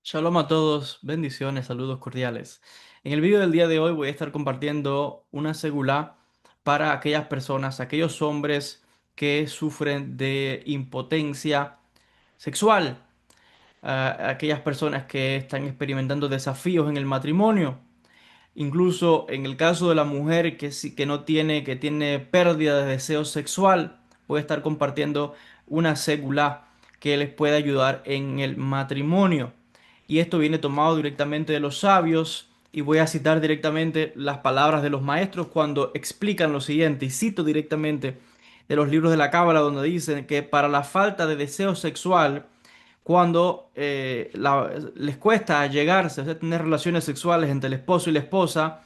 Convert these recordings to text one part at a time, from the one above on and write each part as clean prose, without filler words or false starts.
Shalom a todos, bendiciones, saludos cordiales. En el vídeo del día de hoy voy a estar compartiendo una segulá para aquellas personas, aquellos hombres que sufren de impotencia sexual, aquellas personas que están experimentando desafíos en el matrimonio. Incluso en el caso de la mujer que no tiene, que tiene pérdida de deseo sexual, voy a estar compartiendo una ségula que les puede ayudar en el matrimonio. Y esto viene tomado directamente de los sabios y voy a citar directamente las palabras de los maestros cuando explican lo siguiente. Y cito directamente de los libros de la Cábala donde dicen que para la falta de deseo sexual, cuando les cuesta llegarse, o sea, tener relaciones sexuales entre el esposo y la esposa,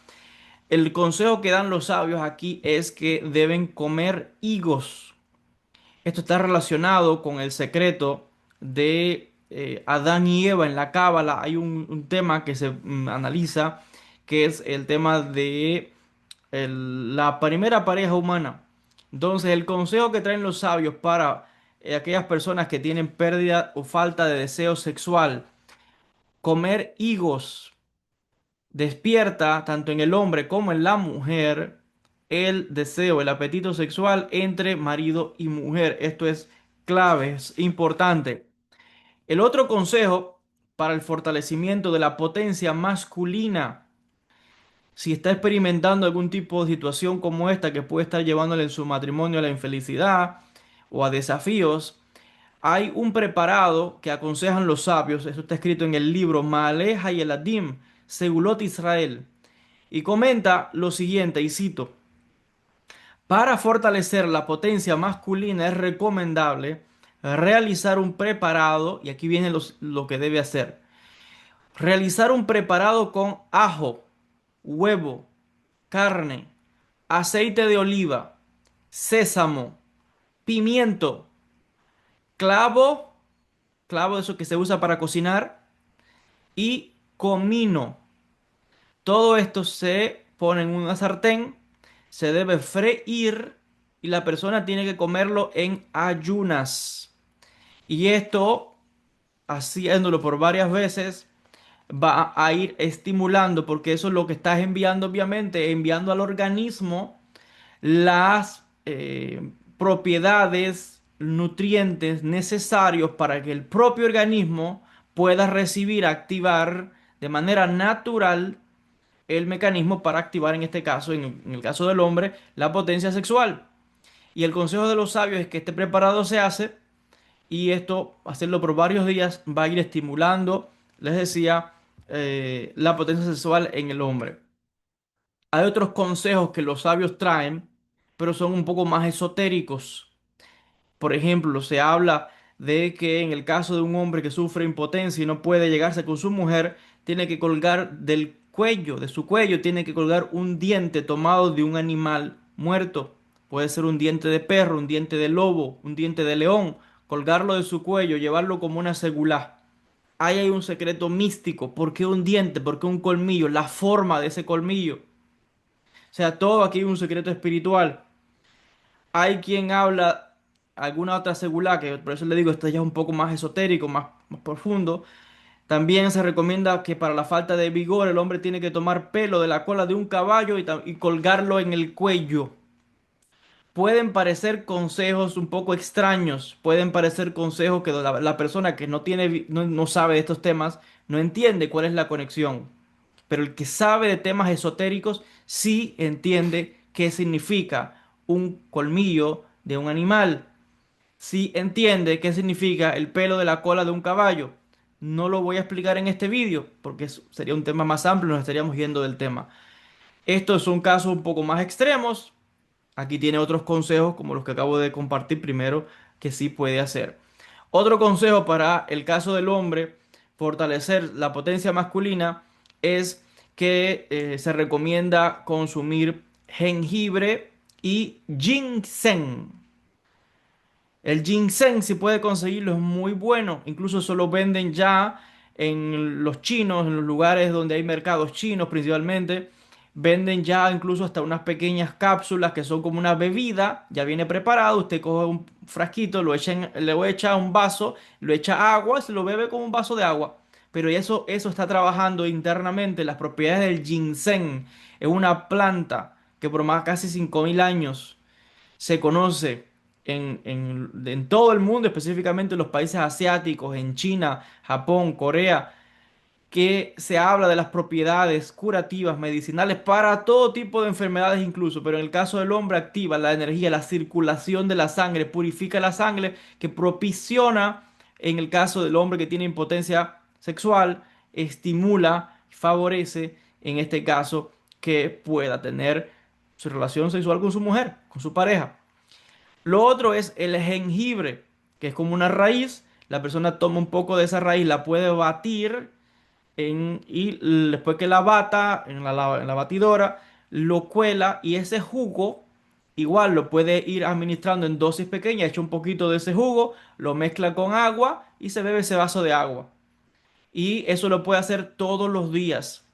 el consejo que dan los sabios aquí es que deben comer higos. Esto está relacionado con el secreto de Adán y Eva en la Cábala. Hay un tema que se analiza, que es el tema de la primera pareja humana. Entonces, el consejo que traen los sabios para aquellas personas que tienen pérdida o falta de deseo sexual, comer higos despierta tanto en el hombre como en la mujer el deseo, el apetito sexual entre marido y mujer. Esto es clave, es importante. El otro consejo para el fortalecimiento de la potencia masculina, si está experimentando algún tipo de situación como esta que puede estar llevándole en su matrimonio a la infelicidad o a desafíos, hay un preparado que aconsejan los sabios. Esto está escrito en el libro Maaleja y Eladim, Segulot Israel. Y comenta lo siguiente, y cito: para fortalecer la potencia masculina es recomendable realizar un preparado, y aquí viene lo que debe hacer. Realizar un preparado con ajo, huevo, carne, aceite de oliva, sésamo, pimiento, clavo, clavo de eso que se usa para cocinar, y comino. Todo esto se pone en una sartén, se debe freír y la persona tiene que comerlo en ayunas. Y esto, haciéndolo por varias veces, va a ir estimulando, porque eso es lo que estás enviando, obviamente, enviando al organismo las propiedades, nutrientes necesarios para que el propio organismo pueda recibir, activar de manera natural el mecanismo para activar, en este caso, en el caso del hombre, la potencia sexual. Y el consejo de los sabios es que este preparado se hace y esto, hacerlo por varios días, va a ir estimulando, les decía, la potencia sexual en el hombre. Hay otros consejos que los sabios traen, pero son un poco más esotéricos. Por ejemplo, se habla de que en el caso de un hombre que sufre impotencia y no puede llegarse con su mujer, tiene que colgar del cuello, de su cuello, tiene que colgar un diente tomado de un animal muerto. Puede ser un diente de perro, un diente de lobo, un diente de león. Colgarlo de su cuello, llevarlo como una segulá. Ahí hay un secreto místico. ¿Por qué un diente? ¿Por qué un colmillo? La forma de ese colmillo. O sea, todo aquí hay un secreto espiritual. Hay quien habla alguna otra segulá, que por eso le digo, esto ya es un poco más esotérico, más profundo. También se recomienda que para la falta de vigor el hombre tiene que tomar pelo de la cola de un caballo y colgarlo en el cuello. Pueden parecer consejos un poco extraños, pueden parecer consejos que la persona que no tiene, no sabe de estos temas no entiende cuál es la conexión. Pero el que sabe de temas esotéricos sí entiende qué significa un colmillo de un animal, sí entiende qué significa el pelo de la cola de un caballo. No lo voy a explicar en este vídeo porque sería un tema más amplio, nos estaríamos yendo del tema. Estos son casos un poco más extremos. Aquí tiene otros consejos como los que acabo de compartir primero que sí puede hacer. Otro consejo para el caso del hombre, fortalecer la potencia masculina, es que se recomienda consumir jengibre y ginseng. El ginseng, si puede conseguirlo, es muy bueno. Incluso eso lo venden ya en los chinos, en los lugares donde hay mercados chinos principalmente. Venden ya incluso hasta unas pequeñas cápsulas que son como una bebida. Ya viene preparado. Usted coge un frasquito, lo echa, le echa a un vaso, lo echa agua, se lo bebe con un vaso de agua. pero eso está trabajando internamente las propiedades del ginseng. Es una planta que por más casi 5.000 años se conoce en todo el mundo, específicamente en los países asiáticos, en China, Japón, Corea, que se habla de las propiedades curativas, medicinales para todo tipo de enfermedades incluso, pero en el caso del hombre activa la energía, la circulación de la sangre, purifica la sangre, que propiciona, en el caso del hombre que tiene impotencia sexual, estimula, favorece, en este caso, que pueda tener su relación sexual con su mujer, con su pareja. Lo otro es el jengibre, que es como una raíz. La persona toma un poco de esa raíz, la puede batir y después que la bata en la batidora, lo cuela y ese jugo igual lo puede ir administrando en dosis pequeñas, echa un poquito de ese jugo, lo mezcla con agua y se bebe ese vaso de agua. Y eso lo puede hacer todos los días.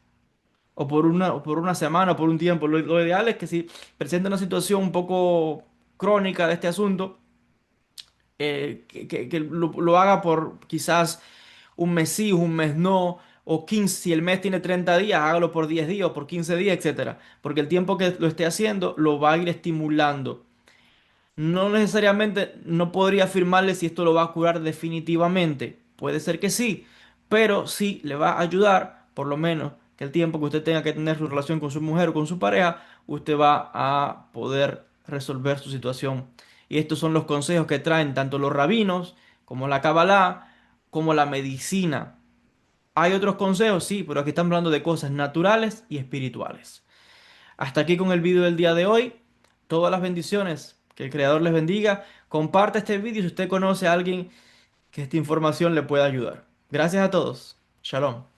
O por una semana, o por un tiempo. Lo ideal es que si presenta una situación un poco crónica de este asunto, que lo haga por quizás un mes sí, un mes no, o 15 si el mes tiene 30 días, hágalo por 10 días o por 15 días, etcétera. Porque el tiempo que lo esté haciendo lo va a ir estimulando. No necesariamente no podría afirmarle si esto lo va a curar definitivamente. Puede ser que sí, pero sí le va a ayudar, por lo menos, que el tiempo que usted tenga que tener su relación con su mujer o con su pareja, usted va a poder resolver su situación. Y estos son los consejos que traen tanto los rabinos como la Kabbalah, como la medicina. ¿Hay otros consejos? Sí, pero aquí estamos hablando de cosas naturales y espirituales. Hasta aquí con el vídeo del día de hoy. Todas las bendiciones. Que el Creador les bendiga. Comparte este vídeo si usted conoce a alguien que esta información le pueda ayudar. Gracias a todos. Shalom.